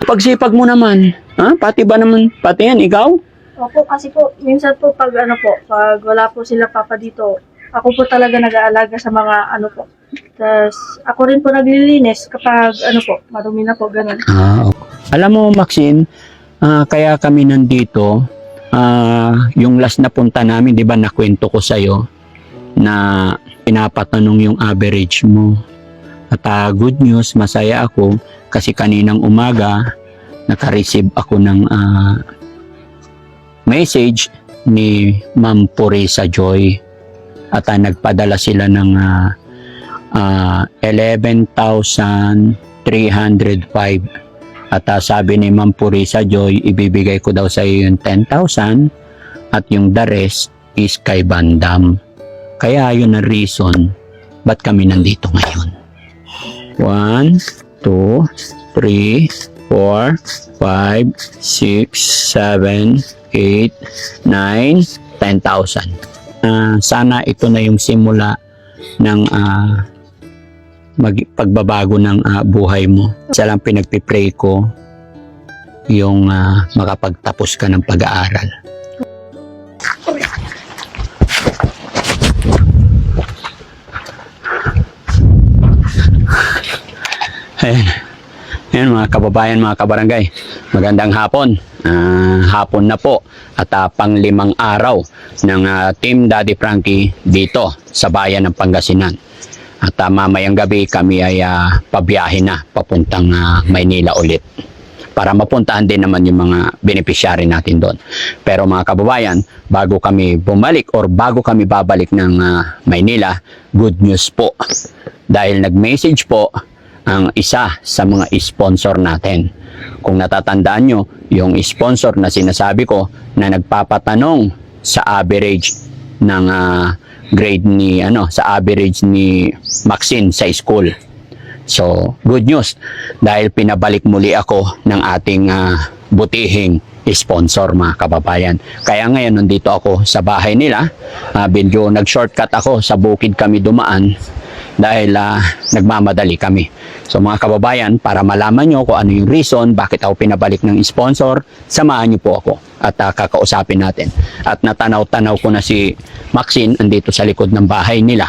Pagsipag mo naman. Ha? Pati ba naman, pati yan, ikaw? Opo, kasi po, minsan po pag pag wala po sila papa dito, ako po talaga nag-aalaga sa mga po. Tapos ako rin po naglilinis kapag marumi na po, ganun. Okay. Alam mo, Maxine, kaya kami nandito, yung last na punta namin, di ba, nakwento ko sa'yo na pinapatanong yung average mo. At good news, masaya ako kasi kaninang umaga, naka-receive ako ng message ni Ma'am Purisa Joy at nagpadala sila ng 11,305 at sabi ni Ma'am Purisa Joy, ibibigay ko daw sa iyo yung 10,000 at yung the rest is kay Bandam. Kaya yun ang reason ba't kami nandito ngayon. 1, 2, 3, 4, 5, 6, 7, 8, 9, 10,000. Sana ito na yung simula ng pagbabago ng buhay mo. Isa lang pinagpipray ko yung makapagtapos ka ng pag-aaral. Ayan mga kababayan, mga kabarangay, magandang hapon. Hapon na po at pang-5 araw ng Team Daddy Frankie dito sa bayan ng Pangasinan. At mamayang gabi kami ay pabiyahe na papuntang Maynila ulit para mapuntahan din naman yung mga beneficiary natin doon. Pero mga kababayan, bago kami bumalik or bago kami babalik ng Maynila, good news po. Dahil nag-message po ang isa sa mga sponsor natin. Kung natatandaan nyo, yung sponsor na sinasabi ko na nagpapatanong sa average ng grade ni sa average ni Maxine sa school. So, good news dahil pinabalik muli ako ng ating butihing sponsor, mga kababayan. Kaya ngayon nandito ako sa bahay nila. Medyo nag-shortcut ako, sa bukid kami dumaan dahil nagmamadali kami. So mga kababayan, para malaman nyo kung ano yung reason bakit ako pinabalik ng sponsor, samahan nyo po ako at kakausapin natin. At natanaw-tanaw ko na si Maxine andito sa likod ng bahay nila,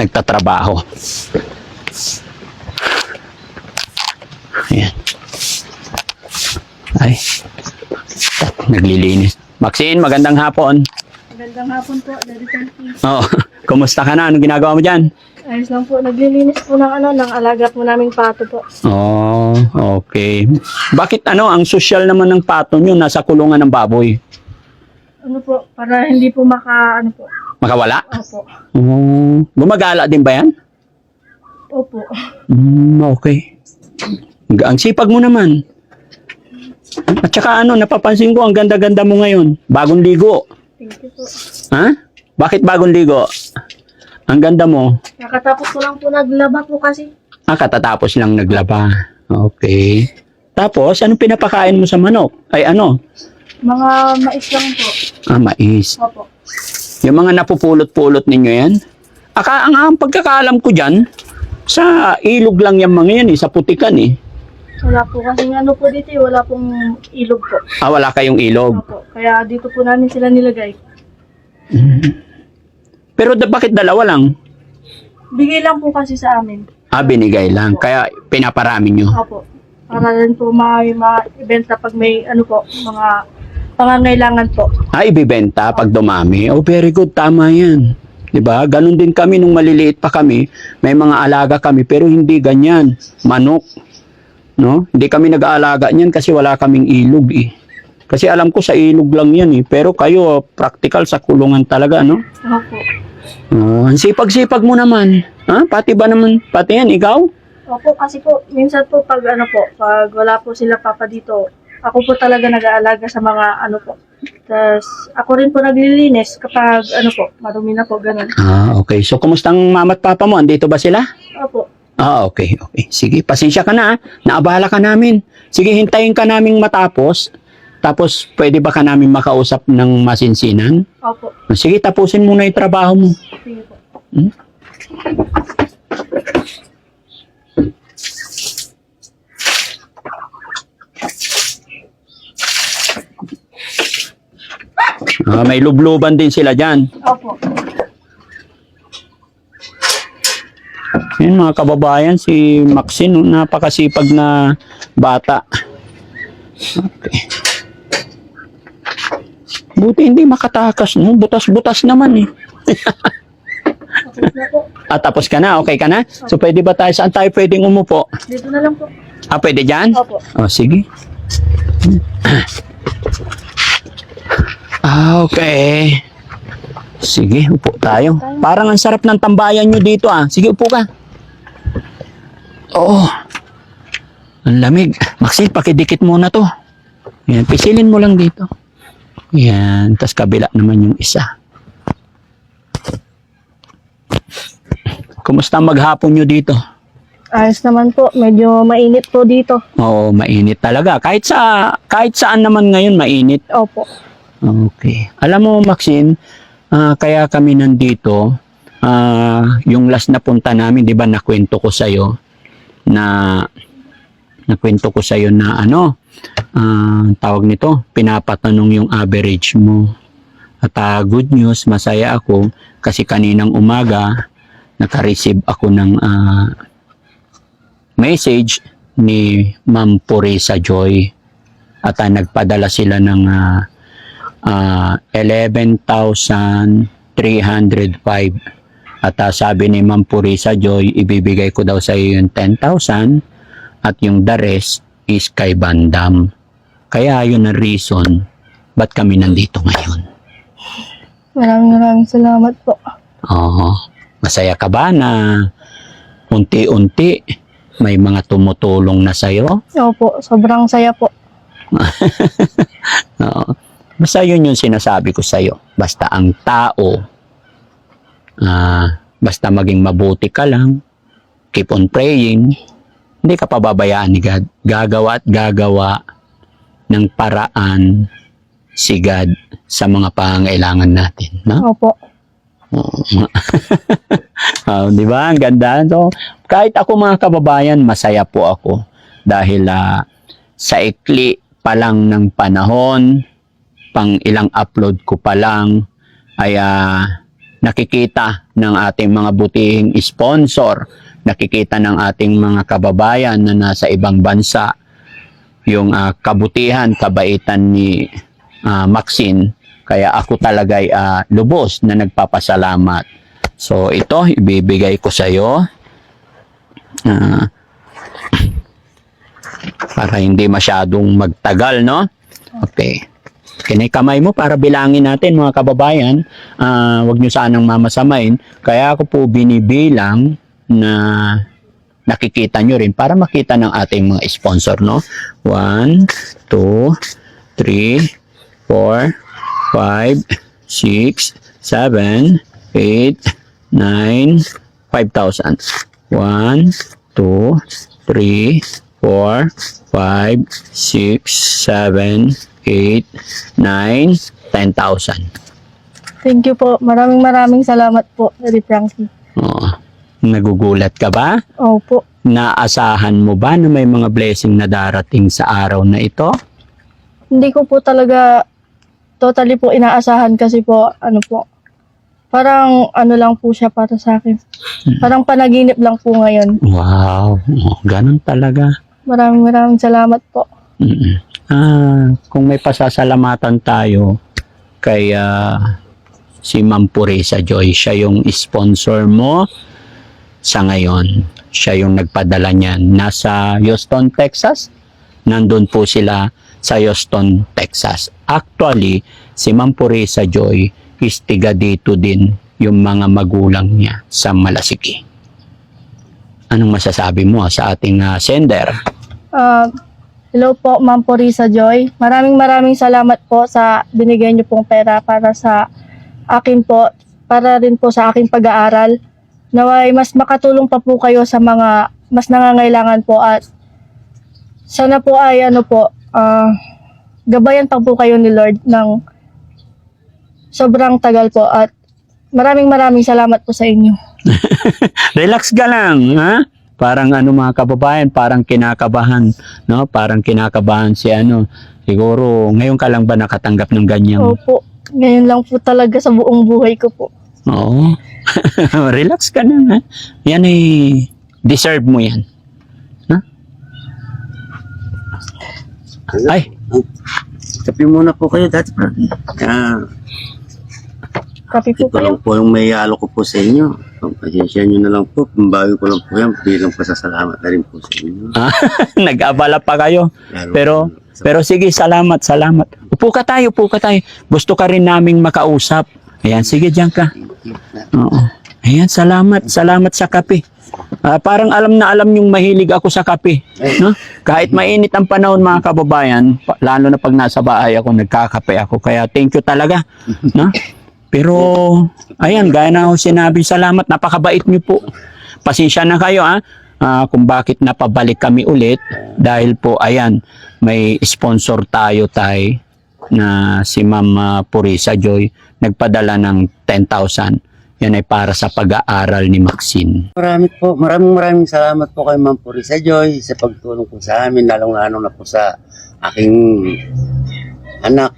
nagtatrabaho. Ayan. Ay, naglilinis. Maxine, magandang hapon. Magandang hapon po, Daddy Frankie. Oh, kumusta ka na? Anong ginagawa mo dyan? Ayos lang po, naglilinis po ng ng alaga po naming pato po. Oh, okay. Bakit ang social naman ng pato nyo nasa kulungan ng baboy? Po, para hindi po Makawala? Opo. Oh, gumagala din ba yan? Opo. Okay. Ang sipag mo naman. At saka napapansin ko ang ganda-ganda mo ngayon. Bagong ligo. Thank you po. Ha? Bakit bagong ligo? Ang ganda mo. Nakatapos ko lang po naglaba po kasi. Katatapos lang naglaba. Okay. Tapos, anong pinapakain mo sa manok? Ay Mga mais lang po. Mais. Opo. Yung mga napupulot-pulot ninyo yan? Ang pagkakaalam ko dyan, sa ilog lang yung mga yan sa putikan Wala po kasi po dito wala pong ilog po. Wala kayong ilog. Opo. Kaya dito po namin sila nilagay. Pero bakit dalawa lang? Bigay lang po kasi sa amin. Binigay lang. Kaya pinaparami nyo. Opo. Para rin po ma-ibenta pag may mga pangangailangan po. Ibibenta pag dumami. Oh, very good. Tama yan. Diba? Ganon din kami nung maliliit pa kami. May mga alaga kami pero hindi ganyan. Manok. No? Hindi kami nag-aalaga niyan kasi wala kaming ilog Kasi alam ko sa ilog lang yan Pero kayo, practical sa kulungan talaga, no? Opo. Ang sipag-sipag mo naman. Pati ba naman, pati yan, ikaw? Opo, kasi po, minsan po pag pag wala po sila papa dito, ako po talaga nag-aalaga sa mga po. Tapos ako rin po naglilinis kapag marumi na po, ganun. Okay. So, kumustang mama at papa mo? Andito ba sila? Opo. Okay. Sige, pasensya ka na. Naabala ka namin. Sige, hintayin ka naming matapos. Tapos, pwede ba ka namin makausap ng masinsinan? Opo. Sige, tapusin muna yung trabaho mo. Sige po. May lubluban din sila dyan. Opo. Yan mga kababayan, si Maxine, napakasipag na bata. Okay. Buti hindi makatakas, no? Butas-butas naman eh. Okay na po. Tapos ka na, okay ka na? So pwede ba tayo, saan tayo pwedeng umupo? Dito na lang po. Pwede dyan? Opo. Sige. Okay. Sige, upo tayo. Parang ang sarap ng tambayan nyo dito Sige, upo ka. Oo. Ang lamig. Maxine, pakidikit muna to. Yan, pisilin mo lang dito. Yan, tas kabila naman yung isa. Kumusta maghapon nyo dito? Ayos naman po. Medyo mainit po dito. Oo, mainit talaga. Kahit saan naman ngayon mainit. Opo. Okay. Alam mo, Maxine, kaya kami nandito, yung last na punta namin, di ba, nakwento ko sa'yo na tawag nito, pinapatanong yung average mo. At good news, masaya ako kasi kaninang umaga, naka-receive ako ng message ni Ma'am Purisa Joy. At nagpadala sila ng 11,305. At sabi ni Ma'am Purisa Joy, ibibigay ko daw sa iyo yung 10,000 at yung the rest is kay Bandam. Kaya yun ang reason ba't kami nandito ngayon. Maraming salamat po. Oo. Masaya ka ba na unti-unti may mga tumutulong na sa'yo? Opo, sobrang saya po. Oo. Basta yun yung sinasabi ko sa'yo. Basta ang tao, basta maging mabuti ka lang, keep on praying, hindi ka pababayaan ni God. Gagawa at gagawa ng paraan si God sa mga pangangailangan natin. No? Opo. Di ba? Ang ganda. So, kahit ako mga kababayan, masaya po ako. Dahil sa ikli pa lang ng panahon, pang ilang upload ko pa lang, ay nakikita ng ating mga butihing sponsor, nakikita ng ating mga kababayan na nasa ibang bansa, yung kabutihan, kabaitan ni Maxine. Kaya ako talaga ay lubos na nagpapasalamat. So ito, ibibigay ko sa iyo para hindi masyadong magtagal, no? Okay. Kinikamay mo para bilangin natin mga kababayan. Huwag nyo sanang mamasamain. Kaya ako po binibilang na nakikita nyo rin para makita ng ating mga sponsor, no? 1, 2, 3, 4, 5, 6, 7, 8, 9, 5,000. 1, 2, 3, 4, 5, 6, 7, 8, 9, 10,000. Thank you po. Maraming salamat po, Daddy Frankie. Nagugulat ka ba? Opo. Naasahan mo ba na may mga blessing na darating sa araw na ito? Hindi ko po talaga totally po inaasahan kasi po, parang lang po siya para sa akin. Parang panaginip lang po ngayon. Wow, ganun talaga. Maraming salamat po. Kung may pasasalamatan tayo kay si Ma'am Purisa Joy, siya yung sponsor mo sa ngayon. Siya yung nagpadala niyan. Nasa Houston, Texas. Nandun po sila sa Houston, Texas. Actually, si Ma'am Purisa Joy is tiga dito din yung mga magulang niya sa Malasiki. Anong masasabi mo sa ating sender? Hello po, Ma'am Purisa Joy. Maraming salamat po sa binigay niyo pong pera para sa akin po, para rin po sa aking pag-aaral. Naway mas makatulong pa po kayo sa mga mas nangangailangan po at sana po ay gabayan pa po kayo ni Lord ng sobrang tagal po at maraming salamat po sa inyo. Relax ka lang, ha? Parang mga kababayan, parang kinakabahan, no? Parang kinakabahan si siguro ngayon ka lang ba nakatanggap ng ganyan? Opo. Ngayon lang po talaga sa buong buhay ko po. Oo. Relax ka na, ha? Yan ay deserve mo yan. Ha? Ay, Kape muna po kayo, Daddy Frankie. Kape po Ito kayo. lang po yung may halo ko po sa inyo. Pasensya nyo na lang po. Pambawi ko lang po yan. Bilang pasasalamat na rin po sa inyo. nag-abala pa kayo. Lalo Pero sige, salamat. Upo ka tayo. Gusto ka rin naming makausap. Ayan, sige, diyan ka. Oo. Ayan, salamat sa kape. Parang alam na alam yung mahilig ako sa kape. No? Kahit mainit ang panahon, mga kababayan, lalo na pag nasa bahay ako, nagkakape ako. Kaya thank you talaga. No? Pero, ayan, gaya na ako sinabi, salamat. Napakabait niyo po. Pasensya na kayo, kung bakit napabalik kami ulit. Dahil po, ayan, may sponsor tayo, na si Ma'am Purisa Joy. Nagpadala ng 10,000. Yan ay para sa pag-aaral ni Maxine. Maraming salamat po kay Ma'am Purisa Joy sa pagtulong po sa amin, lalong-lalo na po sa aking anak,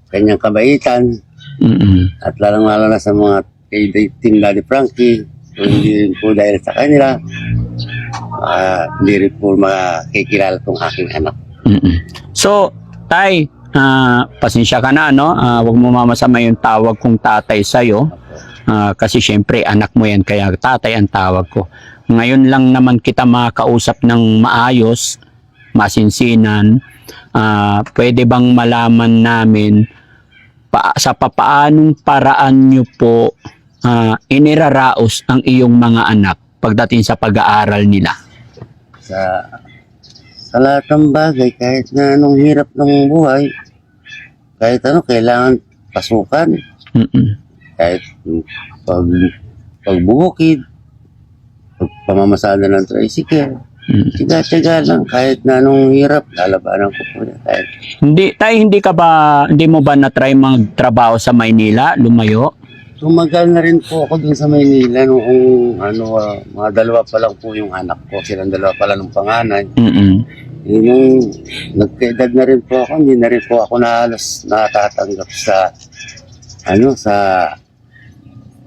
kanyang kabaitan, at lalong-lalo na sa mga Team Daddy Frankie. Kung hindi rin po dahil sa kanila, hindi rin po makikilala itong aking anak. So, Tay, pasensya ka na, no? Huwag mo mamasama yung tawag kong tatay sa'yo. Kasi syempre, anak mo yan, kaya tatay ang tawag ko. Ngayon lang naman kita makakausap ng maayos, masinsinan. Pwede bang malaman namin sa papaanong paraan nyo po iniraraos ang iyong mga anak pagdating sa pag-aaral nila? Sa lahat ng bagay, kahit na anong hirap ng buhay, kahit ano, kailangan pasukan. Kahit pagbubukid, pagpamamasada ng tricycle, tiga-tiga lang, kahit na anong hirap, lalabanan ko po yan. Hindi mo ba na-try magtrabaho sa Maynila, lumayo? Tumagal na rin po ako dun sa Maynila noong mga dalawa pa lang po yung anak ko. Silang dalawa pa lang ng panganay. Yung nagkaedad na rin po ako, hindi na rin po ako halos natatanggap sa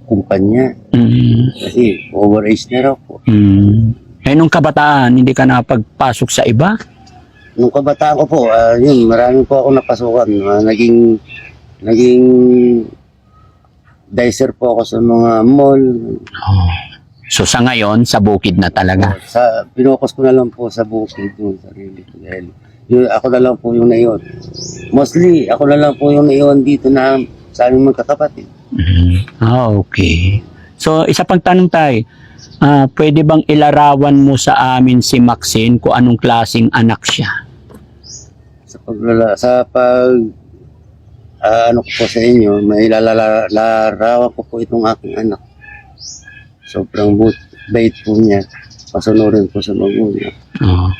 kumpanya. Kasi overage na raw po. Nung kabataan, hindi ka nakapagpasok sa iba? Nung kabataan ko po, marami po ako napasukan. Naging dicer po ako sa mga mall. So sa ngayon, sa bukid na talaga. Pinokos ko na lang po sa bukid yung sarili ko. Dahil ako na lang po yung naiwan. Mostly, ako na lang po yung naiwan dito na sa aming magkakapatid. Okay. So, isa pang tanong tayo. Pwede bang ilarawan mo sa amin si Maxine kung anong klaseng anak siya? Ano ko po sa inyo, may larawan ko po itong aking anak. Sobrang bait po niya. Pasunurin po sa magulang.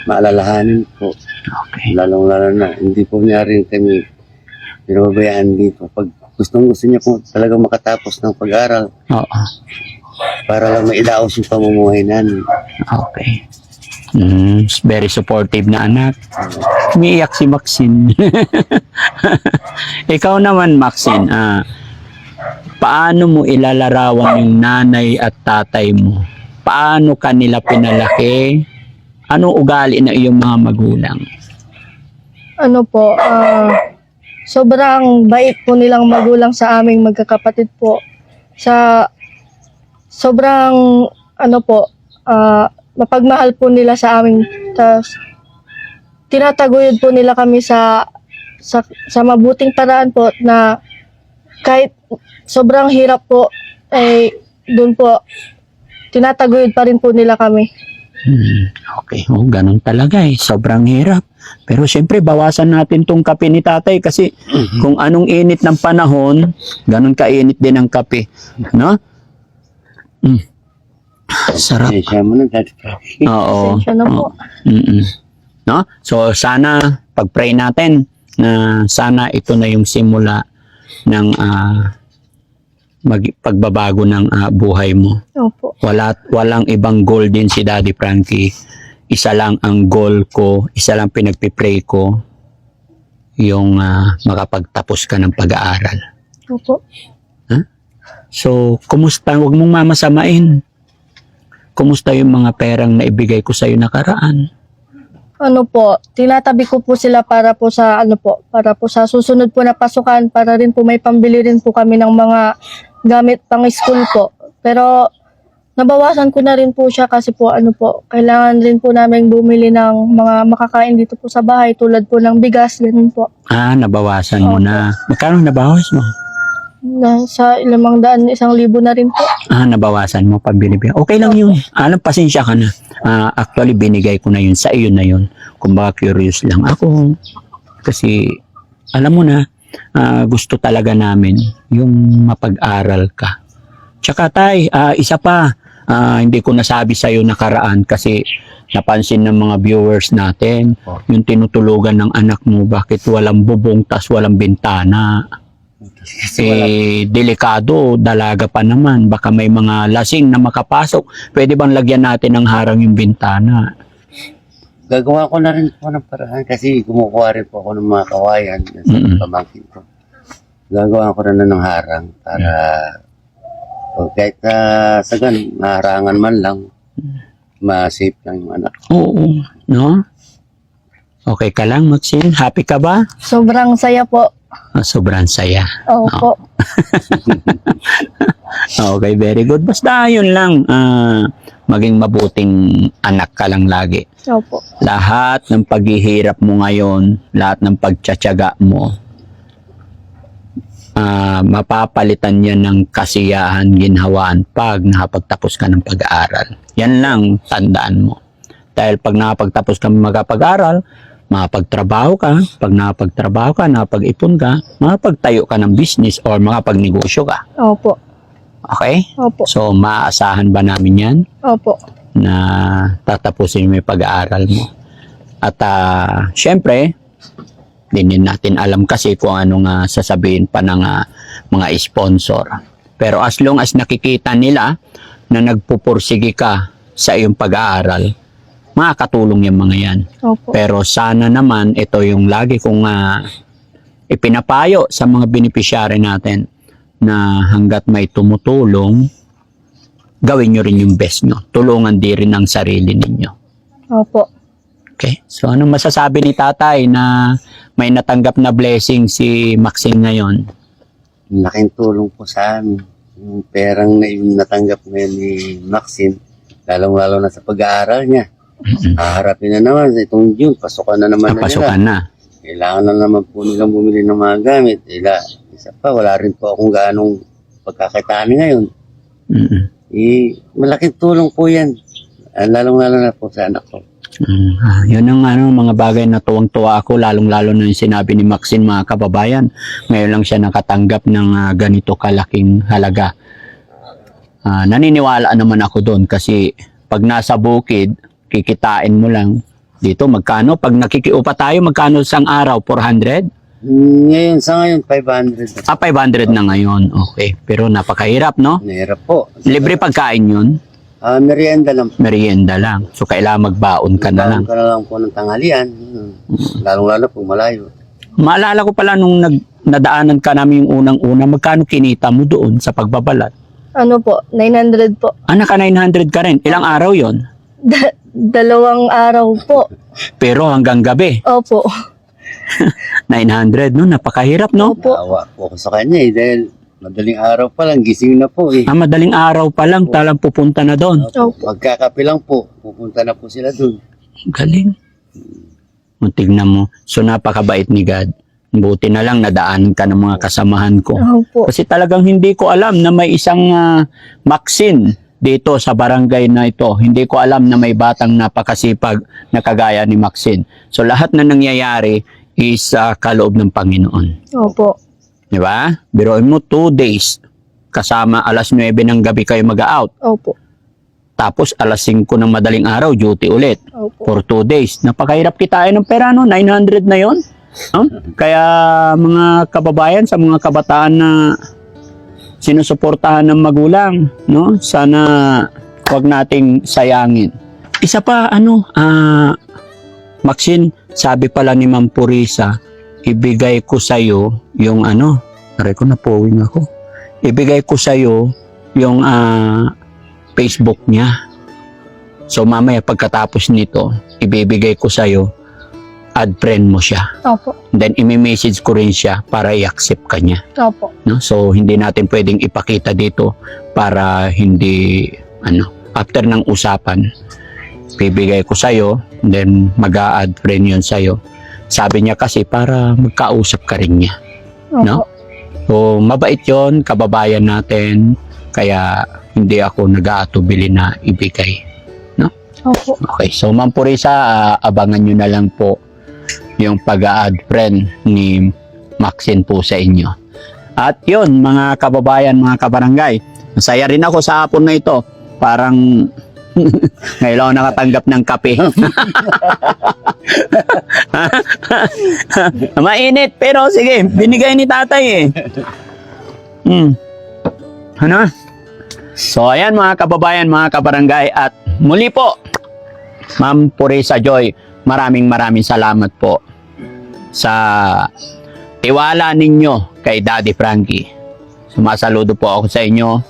Maalalahanin po. Okay. Lalong-lalo na, hindi po niya rin kami pinababayaan dito. Pag gusto niya po talagang makatapos ng pag-aral, para lang maidaos yung pamumuhay namin. Okay. Very supportive na anak. Umiiyak si Maxine. Ikaw naman, Maxine, paano mo ilalarawan yung nanay at tatay mo? Paano kanila pinalaki? Anong ugali ng iyong mga magulang? Sobrang bait po nilang magulang sa aming magkakapatid po. Sobrang mapagmahal po nila sa amin. Tas tinataguyod po nila kami sa mabuting paraan po na kahit sobrang hirap po, doon po tinataguyod pa rin po nila kami. Okay, ganun talaga sobrang hirap. Pero siyempre bawasan natin tong kape ni tatay kasi kung anong init ng panahon, ganun kainit din ang kape, no? Sarap. Pasensya mo na, Daddy Frankie. Oo. Pasensya na po. No? So sana pag-pray natin na sana ito na yung simula ng pagbabago ng buhay mo. Opo. Walang ibang goal din si Daddy Frankie. Isa lang ang goal ko, isa lang pinagpipray ko. yung makapagtapos ka ng pag-aaral. Opo. So, kumusta? Huwag mong mamasamain. Kumusta yung mga perang naibigay ko sa'yo nakaraan? Ano po, tinatabi ko po sila para po sa para po sa susunod po na pasukan, para rin po may pambili rin po kami ng mga gamit pang school po. Pero nabawasan ko na rin po siya kasi po kailangan rin po namin bumili ng mga makakain dito po sa bahay tulad po ng bigas, ganun po. Nabawasan mo na. Magkano nabawas mo? Nasa 500, 1,000 na rin po. Nabawasan mo pambili. Okay lang yun. Pasensya ka na. Actually, binigay ko na yun sa iyo na yun. Kumbaga, curious lang ako. Kasi, alam mo na, gusto talaga namin yung mapag-aral ka. Tsaka tay, isa pa, hindi ko nasabi sa iyo nakaraan kasi napansin ng mga viewers natin, yung tinutulugan ng anak mo, bakit walang bubong tas walang bintana. Delikado, dalaga pa naman. Baka may mga lasing na makapasok. Pwede bang lagyan natin ng harang yung bintana? Gagawa ko na rin po ng paraan kasi kumukuha rin po ako ng mga kawayan sa pamangkin ko. Gagawa ko na ng harang para kahit sa harangan man lang, ma-safe lang yung anak. Oo, no? Okay ka lang, Maxine? Happy ka ba? Sobrang saya po. Sobrang saya. Opo. Okay, very good. Basta yun lang, maging mabuting anak ka lang lagi. Opo. Lahat ng paghihirap mo ngayon, lahat ng pagtsatsaga mo, mapapalitan yan ng kasiyahan, ginhawaan pag nakapagtapos ka ng pag-aaral. Yan lang, tandaan mo. Dahil pag nakapagtapos ka magpag-aaral, makapagtrabaho ka, pag nakapagtrabaho ka, nakapag-ipon ka, makapagtayo ka ng business or makapagnegosyo ka. Opo. Okay? Opo. So, maaasahan ba namin yan Opo. na tatapusin mo yung pag-aaral mo? At syempre, din natin alam kasi kung anong sasabihin pa ng mga sponsor. Pero as long as nakikita nila na nagpupursige ka sa iyong pag-aaral, makakatulong yung mga yan. Opo. Pero sana naman, ito yung lagi kong ipinapayo sa mga beneficiary natin na hanggat may tumutulong, gawin nyo rin yung best nyo. Tulungan din rin ang sarili ninyo. Opo. Okay? So, anong masasabi ni tatay na may natanggap na blessing si Maxine ngayon? Laking tulong po sa amin. Yung perang na yung natanggap ngayon ni Maxine, lalong-lalo na sa pag-aaral niya. Haharapin na naman itong June, pasukan na naman na Napasukan nila. na. Kailangan na naman po nilang bumili ng mga gamit. Isa pa, wala rin po akong gaanong pagkakakitaan ngayon. Malaking tulong po yan. Lalong-lalo na po sa anak ko. Yun ang mga bagay na tuwang-tuwa ako, lalong-lalo na yung sinabi ni Maxine, mga kababayan. Ngayon lang siya nakatanggap ng ganito kalaking halaga. Naniniwala naman ako doon kasi pag nasa bukid, kikitain mo lang. Dito, magkano? Pag nakikiupa tayo, magkano isang araw? 400? Ngayon, sa ngayon, 500. 500 na ngayon. Okay. Pero napakahirap, no? Nahirap po. Libre pagkain yun? Merienda lang. Merienda lang. So, kailangan magbaon ka na lang. Magbaon ka na lang po ng tanghalian. Lalong-lalo po malayo. Maalala ko pala nung nadaanan ka namin yung unang-una, magkano kinita mo doon sa pagbabalat? Ano po, 900 po. Naka 900 ka rin. Ilang araw yon? 2 araw po. Pero hanggang gabi. Opo. 900, no? Napakahirap, no? Opo. Awa po ako sa kanya dahil madaling araw pa lang, gising na po Madaling araw pa lang, talang pupunta na doon. Opo. Magkakape lang po, pupunta na po sila doon. Galing. Tignan mo. So, napakabait ni God. Buti na lang nadaan ka ng mga kasamahan ko. Opo. Kasi talagang hindi ko alam na may isang Maxine dito sa barangay na ito. Hindi ko alam na may batang napakasipag na kagaya ni Maxine. So lahat na nangyayari is kaloob ng Panginoon. Opo. Di ba? Biruin mo 2 days. Kasama alas 9 ng gabi kayo mag-out. Opo. Tapos alas 5 ng madaling araw, duty ulit. Opo. For 2 days. Napakahirap kitain ng pera, no? 900 na yon. Kaya mga kababayan, sa mga kabataan na sinusuportahan ng magulang, no? Sana wag nating sayangin. Isa pa, Maxine, sabi pala ni Ma'am Purisa, ibigay ko sa'yo yung ano, aray ko napowing ako. Ibigay ko sa'yo yung Facebook niya. So mamaya pagkatapos nito, ibibigay ko sa'yo, add friend mo siya. Opo. Then imi-message ko rin siya para i-accept ka niya. Opo. No? So hindi natin pwedeng ipakita dito para hindi after ng usapan, bibigay ko sa'yo, then mag-a-add friend yun sa'yo. Sabi niya kasi para magkausap ka rin niya. Opo. No? So mabait yon, kababayan natin, kaya hindi ako nag-aatubili na ibigay. Opo. Okay, so Ma'am Purisa, abangan nyo na lang po yung pag-a-add friend ni Maxine po sa inyo. At yun, mga kababayan, mga kabarangay, masaya rin ako sa hapon na ito. Parang ngayon ako nakatanggap ng kape. Mainit, pero sige, binigay ni tatay eh. Ano? So ayan mga kababayan, mga kabarangay, at muli po, Ma'am Purisa Joy, maraming salamat po sa tiwala ninyo kay Daddy Frankie. Sumasaludo po ako sa inyo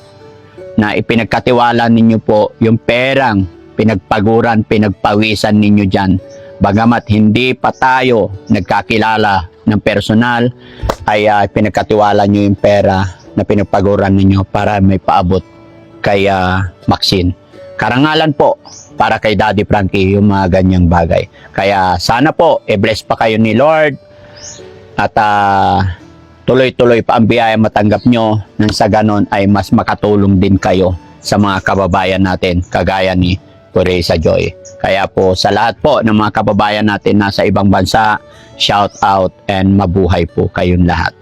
na ipinagkatiwala ninyo po yung perang pinagpaguran, pinagpawisan ninyo dyan. Bagamat hindi pa tayo nagkakilala ng personal, ay pinagkatiwala nyo yung pera na pinagpaguran ninyo para may paabot kay Maxine. Karangalan po para kay Daddy Frankie yung mga ganyang bagay. Kaya sana po, i-bless pa kayo ni Lord at tuloy-tuloy pa ang biyaya matanggap nyo nang sa ganon ay mas makatulong din kayo sa mga kababayan natin kagaya ni Purisa Joy. Kaya po sa lahat po ng mga kababayan natin nasa ibang bansa, shout out and mabuhay po kayong lahat.